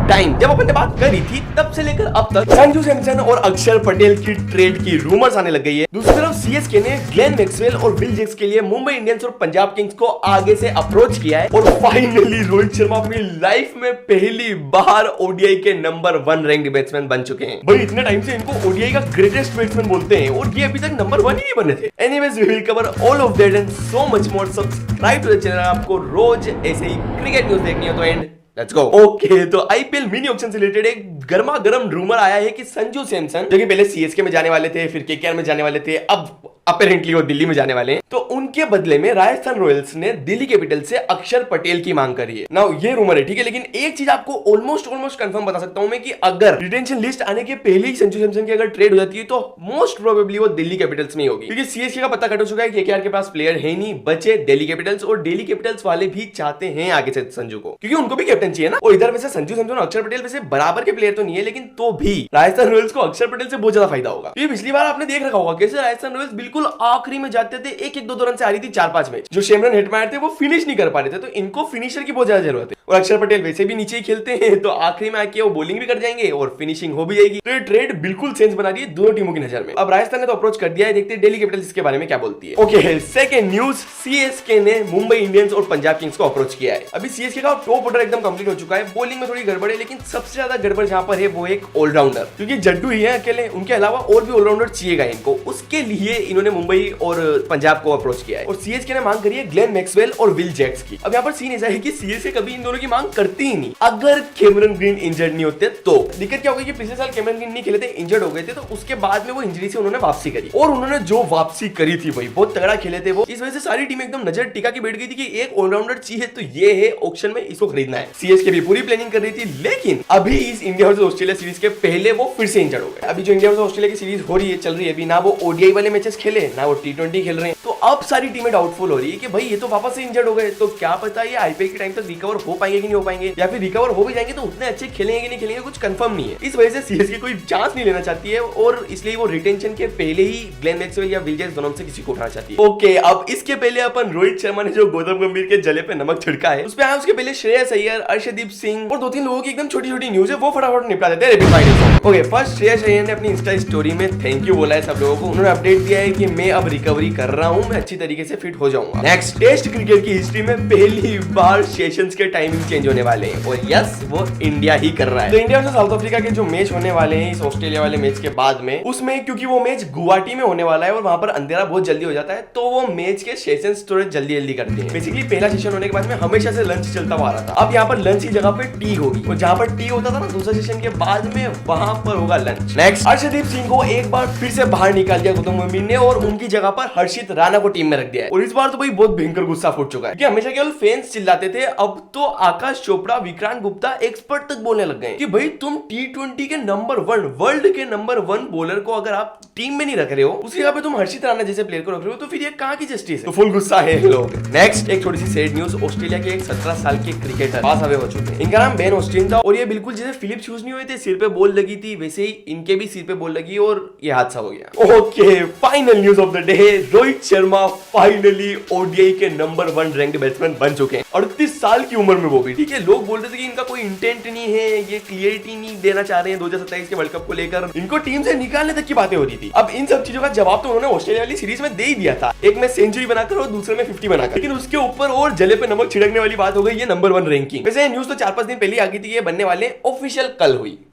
Time जब अपन ने बात करी थी तब से लेकर अब तक संजू सैमसन और अक्षर पटेल की ट्रेड की रूमर्स आने लग गई है। दूसरी तरफ सीएसके ने ग्लेन मैक्सवेल और विल जैक्स के लिए मुंबई इंडियंस और पंजाब किंग्स को आगे से अप्रोच किया है और फाइनली रोहित शर्मा अपनी लाइफ में पहली बार ओडीआई के नंबर 1 रैंक्ड बैट्समैन बन चुके हैं। भाई इतने टाइम से इनको ओडीआई का ग्रेटेस्ट बैट्समैन बोलते हैं और ये अभी तक नंबर 1 ही नहीं बने थे। Anyways we will cover all of that and so much more. Subscribe to the channel, आपको रोज ऐसे ही क्रिकेट न्यूज देखनी हो तो एंड लेट्स गो। ओके, तो आईपीएल मिनी ऑक्शन से रिलेटेड एक गर्मा गर्म रूमर आया है कि संजू सैमसन जो कि पहले सीएसके में जाने वाले थे, फिर केकेआर में जाने वाले थे, अब अपेरेंटली वो दिल्ली में जाने वाले हैं, तो उनके बदले में राजस्थान रॉयल्स ने दिल्ली कैपिटल से अक्षर पटेल की मांग करी है। नाउ ये रूमर है, ठीक है, लेकिन एक चीज आपको ऑलमोस्ट कंफर्म बता सकता हूं मैं कि अगर रिटेंशन लिस्ट आने के पहले ही संजू सैमसन की अगर ट्रेड हो जाती है तो मोस्ट प्रोबेबली वो दिल्ली कैपिटल्स में ही होगी, क्योंकि सीएसके का पता कट हो चुका है, केकेआर के पास प्लेयर है नहीं, बचे दिल्ली कैपिटल्स और दिल्ली कैपिटल्स वाले भी चाहते हैं आगे से संजू को, क्योंकि उनको भी कैप्टन चाहिए ना। और इधर वैसे संजू सैमसन और अक्षर पटेल वैसे बराबर के प्लेयर तो नहीं है, लेकिन तो भी राजस्थान रॉयल्स को अक्षर पटेल से बहुत ज्यादा फायदा होगा। ये पिछली बार आपने देख रखा होगा कैसे राजस्थान रॉयल्स बिल्कुल आखिरी में जाते थे, एक एक दो रन से आ रही थी 4-5 मैच, जो शेमरन हेटमायर थे वो फिनिश नहीं कर पा रहे थे, तो इनको फिनिशर की बहुत ज्यादा जरूरत है। और अक्षर पटेल वैसे भी नीचे ही खेलते हैं, तो आखिरी में आके वो बॉलिंग भी कर जाएंगे और फिनिशिंग हो भी जाएगी। तो ये ट्रेड बिल्कुल सेंस बना रही है दोनों टीमों की नजर में। अब राजस्थान ने तो अप्रोच कर दिया है, देखते हैं दिल्ली कैपिटल्स इसके बारे में क्या बोलती है। ओके, सेकंड न्यूज, सीएसके ने मुंबई इंडियंस और पंजाब किंग्स को अप्रोच किया है। अभी सीएसके का टॉप ऑर्डर एकदम कंप्लीट हो चुका है, बॉलिंग में थोड़ी गड़बड़ है, लेकिन सबसे ज्यादा गड़बड़ जहां पर है वो एक ऑलराउंडर, क्योंकि जड्डू ही है अकेले, उनके अलावा और भी ऑलराउंडर चाहिएगा इनको। उसके लिए इन्होंने मुंबई और पंजाब को अप्रोच किया है और सीएसके ने मांग करी है ग्लेन मैक्सवेल और विल जैक्स की। अब यहाँ पर सीन ऐसा है कि सीएसके कभी इन दोनों की मांग करती ही नहीं, अगर कैमरन ग्रीन इंजर्ड नहीं होते तो। दिक्कत क्या होगी कि पिछले साल कैमरन ग्रीन नहीं खेले थे, इंजर्ड हो गए थे, तो उसके बाद में वो इंजरी से उन्होंने वापसी करी और उन्होंने जो वापसी करी थी भाई बहुत तगड़ा खेले थे वो। इस वजह से सारी टीम एकदम नजर टिका के बैठ गई थी कि एक ऑलराउंडर चाहिए, तो ये है ऑक्शन में, इसको खरीदना है। सीएसके भी पूरी प्लानिंग कर रही थी, लेकिन अभी इस इंडिया वर्सेस ऑस्ट्रेलिया सीरीज के पहले वो फिर से इंजर्ड हो गए। अभी जो इंडिया वर्सेस ऑस्ट्रेलिया की सीरीज हो रही है, चल रही है, अभी ना वो ओडीआई वाले मैचेस खेले ना वो टी20 खेल रहे हैं, तो अब सारी टीमें डाउटफुल हो रही है कि भाई ये तो वापस से इंजर्ड हो गए, तो क्या पता ये आईपीएल के टाइम तक रिकवर हो पाएंगे कि नहीं हो पाएंगे, या फिर रिकवर हो भी जाएंगे तो उतने अच्छे खेलेंगे कि नहीं खेलेंगे, कुछ कंफर्म नहीं है। इस वजह से सीएसके कोई चांस नहीं लेना चाहती है और इसलिए वो रिटेंशन के पहले ही ग्लेन मैक्सवेल या विल जैक्स दोनों से किसी को उठाना चाहती है। ओके, अब इसके पहले अपन रोहित शर्मा ने जो गौतम गंभीर के जले पे नमक छिड़का है उस पे आया, उसके पहले श्रेयस अय्यर, अर्शदीप सिंह और 2-3 लोगों की एकदम छोटी-छोटी न्यूज है, वो फटाफट निपटा देते हैं rapid fire. Okay, first Shreyas Iyer ने अपनी इंस्टा स्टोरी में थैंक यू बोला है सब लोगों को। उन्होंने अपडेट दिया है कि मैं अब रिकवरी कर रहा हूं, मैं अच्छी तरीके से फिट हो जाऊंगा। नेक्स्ट, टेस्ट क्रिकेट की हिस्ट्री में पहली बार सेशंस के टाइमिंग चेंज होने वाले हैं और यस वो इंडिया ही कर रहा है। तो इंडिया वर्सेस साउथ अफ्रीका के जो मैच होने वाले हैं इस ऑस्ट्रेलिया वाले मैच के बाद में, उसमें क्योंकि वो मैच गुवाहाटी में होने वाला है और वहां पर अंधेरा बहुत जल्दी हो जाता है, तो वो मैच के सेशंस थोड़े जल्दी करते हैं। बेसिकली पहला सेशन होने के बाद में हमेशा से लंच चलता हुआ रहा था, अब यहाँ पर लंच की जगह पे टी होगी और जहां पर टी होता था ना दूसरे सेशन के बाद में, वहां पर होगा लंच। नेक्स्ट, अर्शदीप सिंह को एक बार फिर से बाहर निकाल दिया गौतम गंभीर ने और उनकी जगह पर हर्षित राणा को टीम में रख दिया है। और इस बार तो भाई बहुत भयंकर गुस्सा फूट चुका है कि हमेशा केवल फैंस चिल्लाते थे, अब तो आकाश चोपड़ा, विक्रांत गुप्ता एक्सपर्ट तक बोलने लग गए कि भाई तुम टी20 के नंबर 1 वर्ल्ड के नंबर 1 बॉलर को अगर आप टीम में नहीं रख रहे हो, उसी जगह पे तुम हर्षित राणा जैसे प्लेयर को रख रहे हो, तो फिर ये कहां की जस्टिस है? तो फुल गुस्सा है लोग। नेक्स्ट, एक थोड़ी सी सैड न्यूज, ऑस्ट्रेलिया के एक 17 साल के क्रिकेटर पास अवे हो चुके हैं। इनका नाम बेन ऑस्टिन था और ये बिल्कुल जैसे फिलिप्स ह्यूज नहीं हुए थे, सिर पे बॉल लगी थी, वैसे ही इनके भी सिर पे बॉल लगी और ये हादसा हो गया। Okay, final news of the day, Rohit Sharma finally ODI के नंबर 1 रैंक्ड बैट्समैन बन चुके हैं 38 साल की उम्र में, वो भी। ठीक है, लोग बोल रहे थे कि इनका कोई इंटेंट नहीं है, ये क्लियरिटी नहीं देना चाह रहे हैं 2027 के वर्ल्ड कप को लेकर, इनको टीम से निकालने तक की बातें हो रही थी। अब इन सब चीजों का जवाब तो उन्होंने ऑस्ट्रेलिया वाली सीरीज में दे ही दिया था, एक में सेंचुरी बनाकर और दूसरे में 50 बनाकर, लेकिन उसके ऊपर और जले पे नमक छिड़कने वाली बात हो गई ये नंबर 1 रैंकिंग। वैसे न्यूज तो 4-5 दिन पहले आ गई थी, ये बनने वाले ऑफिशियल कल हुई।